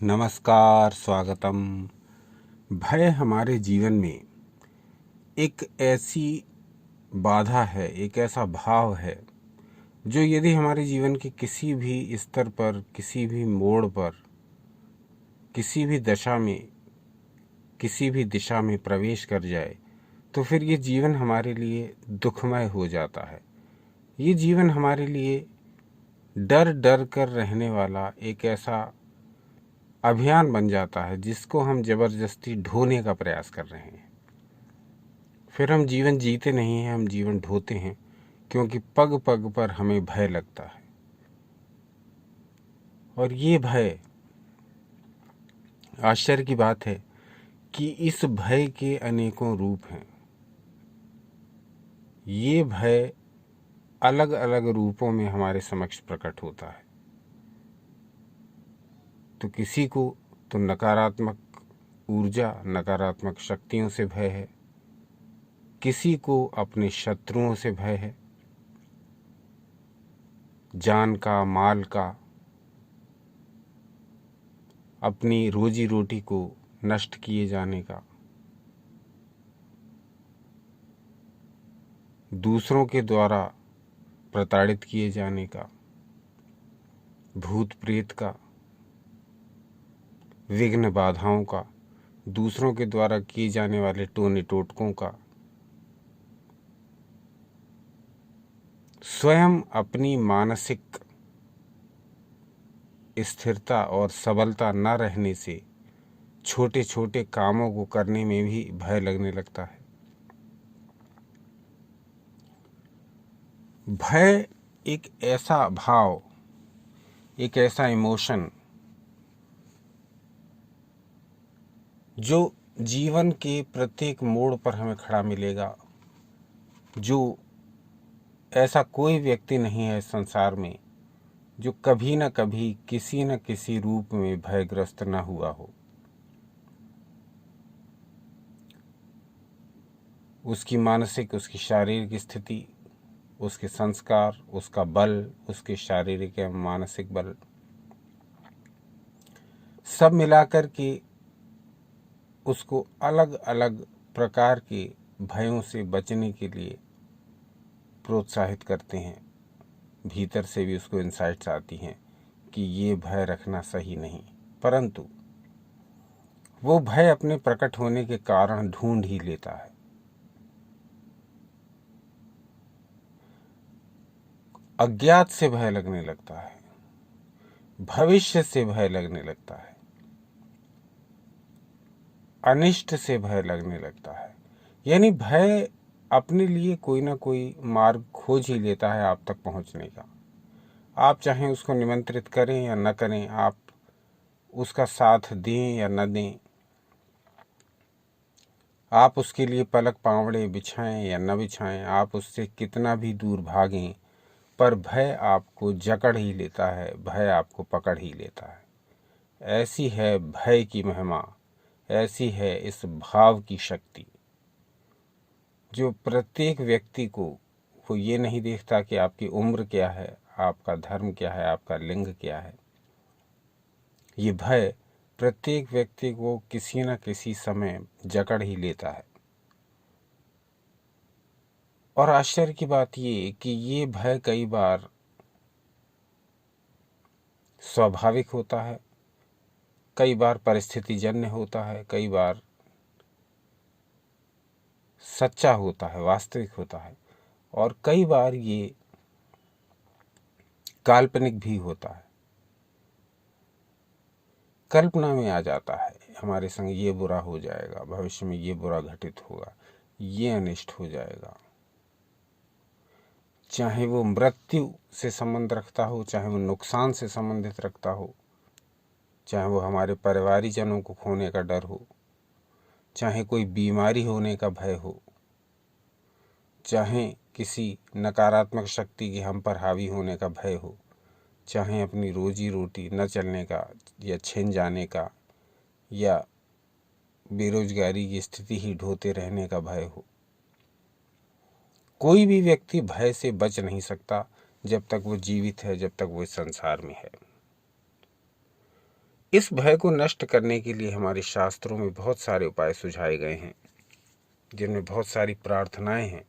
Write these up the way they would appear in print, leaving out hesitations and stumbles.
नमस्कार, स्वागतम। भय हमारे जीवन में एक ऐसी बाधा है, एक ऐसा भाव है जो यदि हमारे जीवन के किसी भी स्तर पर, किसी भी मोड़ पर, किसी भी दशा में, किसी भी दिशा में प्रवेश कर जाए तो फिर ये जीवन हमारे लिए दुखमय हो जाता है। ये जीवन हमारे लिए डर डर कर रहने वाला एक ऐसा अभियान बन जाता है जिसको हम जबरदस्ती ढोने का प्रयास कर रहे हैं। फिर हम जीवन जीते नहीं हैं, हम जीवन ढोते हैं, क्योंकि पग पग पर हमें भय लगता है। और ये भय, आश्चर्य की बात है कि इस भय के अनेकों रूप हैं। ये भय अलग अलग रूपों में हमारे समक्ष प्रकट होता है। तो किसी को तो नकारात्मक ऊर्जा, नकारात्मक शक्तियों से भय है, किसी को अपने शत्रुओं से भय है, जान का, माल का, अपनी रोजी रोटी को नष्ट किए जाने का, दूसरों के द्वारा प्रताड़ित किए जाने का, भूत प्रेत का, विघ्न बाधाओं का, दूसरों के द्वारा किए जाने वाले टोने टोटकों का, स्वयं अपनी मानसिक स्थिरता और सबलता न रहने से छोटे छोटे कामों को करने में भी भय लगने लगता है। भय एक ऐसा भाव, एक ऐसा इमोशन जो जीवन के प्रत्येक मोड़ पर हमें खड़ा मिलेगा। जो ऐसा कोई व्यक्ति नहीं है संसार में जो कभी न कभी किसी न किसी रूप में भयग्रस्त न हुआ हो। उसकी मानसिक, उसकी शारीरिक स्थिति, उसके संस्कार, उसका बल, उसके शारीरिक एवं मानसिक बल, सब मिलाकर के उसको अलग अलग प्रकार के भयों से बचने के लिए प्रोत्साहित करते हैं। भीतर से भी उसको इंसाइट्स आती हैं कि ये भय रखना सही नहीं, परंतु वो भय अपने प्रकट होने के कारण ढूंढ ही लेता है। अज्ञात से भय लगने लगता है, भविष्य से भय लगने लगता है, अनिष्ट से भय लगने लगता है। यानी भय अपने लिए कोई ना कोई मार्ग खोज ही लेता है आप तक पहुंचने का। आप चाहें उसको निमंत्रित करें या न करें, आप उसका साथ दें या न दें, आप उसके लिए पलक पावड़े बिछाएं या न बिछाएं, आप उससे कितना भी दूर भागें, पर भय आपको जकड़ ही लेता है, भय आपको पकड़ ही लेता है। ऐसी है भय की महिमा, ऐसी है इस भाव की शक्ति, जो प्रत्येक व्यक्ति को, वो ये नहीं देखता कि आपकी उम्र क्या है, आपका धर्म क्या है, आपका लिंग क्या है। ये भय प्रत्येक व्यक्ति को किसी न किसी समय जकड़ ही लेता है। और आश्चर्य की बात ये कि ये भय कई बार स्वाभाविक होता है, कई बार परिस्थितिजन्य होता है, कई बार सच्चा होता है, वास्तविक होता है, और कई बार ये काल्पनिक भी होता है। कल्पना में आ जाता है, हमारे संग ये बुरा हो जाएगा, भविष्य में ये बुरा घटित होगा, ये अनिष्ट हो जाएगा। चाहे वो मृत्यु से संबंध रखता हो, चाहे वो नुकसान से संबंधित रखता हो, चाहे वो हमारे परिवारीजनों को खोने का डर हो, चाहे कोई बीमारी होने का भय हो, चाहे किसी नकारात्मक शक्ति के हम पर हावी होने का भय हो, चाहे अपनी रोजी रोटी न चलने का या छिन जाने का या बेरोजगारी की स्थिति ही ढोते रहने का भय हो। कोई भी व्यक्ति भय से बच नहीं सकता जब तक वो जीवित है, जब तक वो इस संसार में है। इस भय को नष्ट करने के लिए हमारे शास्त्रों में बहुत सारे उपाय सुझाए गए हैं, जिनमें बहुत सारी प्रार्थनाएं हैं,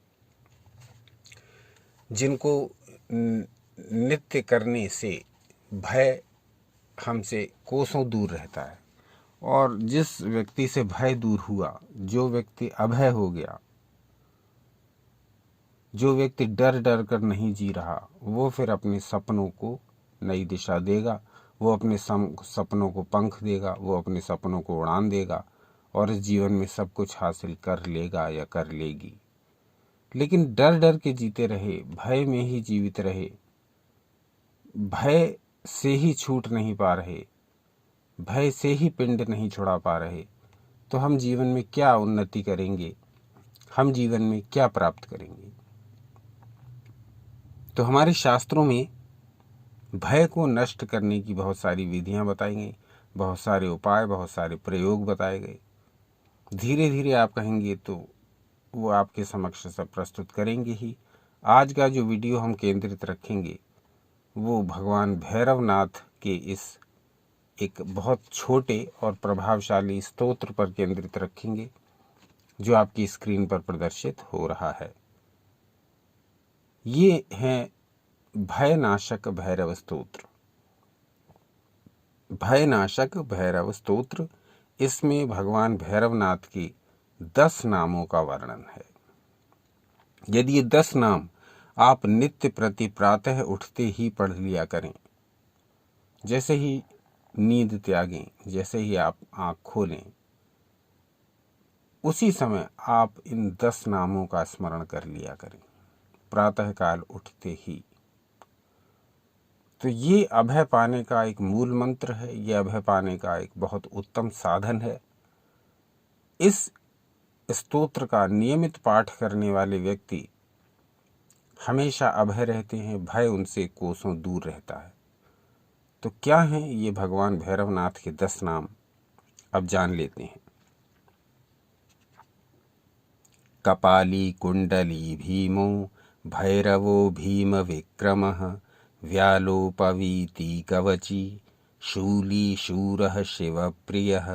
जिनको नित्य करने से भय हमसे कोसों दूर रहता है। और जिस व्यक्ति से भय दूर हुआ, जो व्यक्ति अभय हो गया, जो व्यक्ति डर डर कर नहीं जी रहा, वो फिर अपने सपनों को नई दिशा देगा, वो अपने सपनों को पंख देगा, वो अपने सपनों को उड़ान देगा और इस जीवन में सब कुछ हासिल कर लेगा या कर लेगी। लेकिन डर डर के जीते रहे, भय में ही जीवित रहे, भय से ही छूट नहीं पा रहे, भय से ही पिंड नहीं छुड़ा पा रहे, तो हम जीवन में क्या उन्नति करेंगे, हम जीवन में क्या प्राप्त करेंगे। तो हमारे शास्त्रों में भय को नष्ट करने की बहुत सारी विधियां बताई गई, बहुत सारे उपाय, बहुत सारे प्रयोग बताए गए। धीरे धीरे आप कहेंगे तो वो आपके समक्ष सब प्रस्तुत करेंगे ही। आज का जो वीडियो हम केंद्रित रखेंगे वो भगवान भैरवनाथ के इस एक बहुत छोटे और प्रभावशाली स्तोत्र पर केंद्रित रखेंगे, जो आपकी स्क्रीन पर प्रदर्शित हो रहा है। ये है भयनाशक भैरव स्तोत्र। भयनाशक भैरव स्तोत्र, इसमें भगवान भैरवनाथ के 10 नामों का वर्णन है। यदि ये 10 नाम आप नित्य प्रति प्रातः उठते ही पढ़ लिया करें, जैसे ही नींद त्यागें, जैसे ही आप आँख खोलें, उसी समय आप इन 10 नामों का स्मरण कर लिया करें, प्रातःकाल उठते ही। तो ये अभय पाने का एक मूल मंत्र है, ये अभय पाने का एक बहुत उत्तम साधन है। इस स्तोत्र का नियमित पाठ करने वाले व्यक्ति हमेशा अभय रहते हैं, भय उनसे कोसों दूर रहता है। तो क्या हैं ये भगवान भैरवनाथ के 10 नाम, अब जान लेते हैं। कपाली कुंडली भीमो भैरवो भीम विक्रमः व्यालोपवीति कवची शूली शूरः शिवप्रियः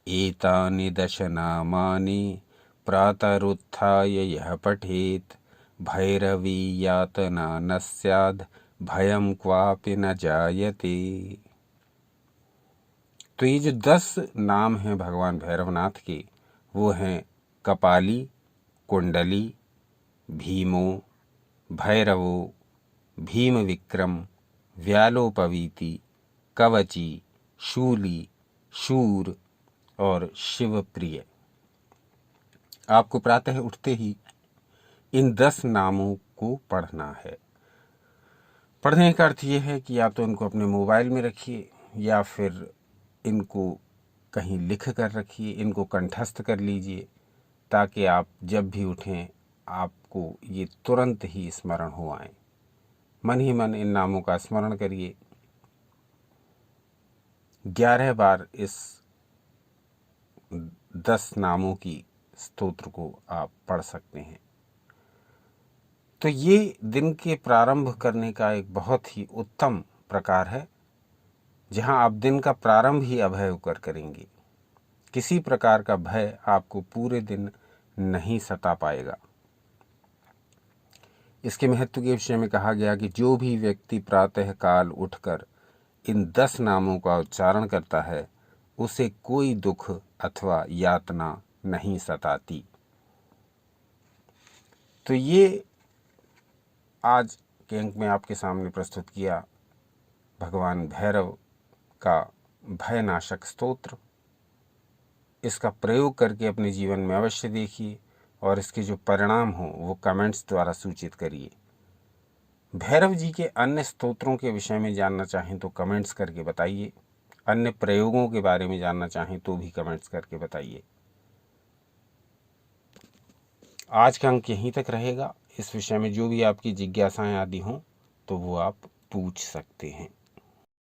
एतानि 10 नामानि प्रातरुत्थाय यः पठेत् भैरवी यातना न स्याद् भयं क्वापि न जायते। तो ये जो 10 नाम हैं भगवान भैरवनाथ के, वो हैं कपाली, कुंडली, भीमो, भैरवो, भीम विक्रम, व्यालोपवीति, कवची, शूली, शूर और शिवप्रिय। आपको प्रातः उठते ही इन 10 नामों को पढ़ना है। पढ़ने का अर्थ ये है कि या तो इनको अपने मोबाइल में रखिए या फिर इनको कहीं लिख कर रखिए, इनको कंठस्थ कर लीजिए, ताकि आप जब भी उठें आपको ये तुरंत ही स्मरण हो आए। मन ही मन इन नामों का स्मरण करिए। 11 बार इस 10 नामों की स्तोत्र को आप पढ़ सकते हैं। तो ये दिन के प्रारंभ करने का एक बहुत ही उत्तम प्रकार है, जहां आप दिन का प्रारंभ ही अभय होकर करेंगे। किसी प्रकार का भय आपको पूरे दिन नहीं सता पाएगा। इसके महत्व के विषय में कहा गया कि जो भी व्यक्ति प्रातः काल उठकर इन 10 नामों का उच्चारण करता है, उसे कोई दुख अथवा यातना नहीं सताती। तो ये आज के अंक में आपके सामने प्रस्तुत किया भगवान भैरव का भयनाशक स्तोत्र। इसका प्रयोग करके अपने जीवन में अवश्य देखिए और इसके जो परिणाम हो वो कमेंट्स द्वारा सूचित करिए। भैरव जी के अन्य स्तोत्रों के विषय में जानना चाहें तो कमेंट्स करके बताइए। अन्य प्रयोगों के बारे में जानना चाहें तो भी कमेंट्स करके बताइए। आज का अंक यहीं तक रहेगा। इस विषय में जो भी आपकी जिज्ञासाएं आदि हों तो वो आप पूछ सकते हैं।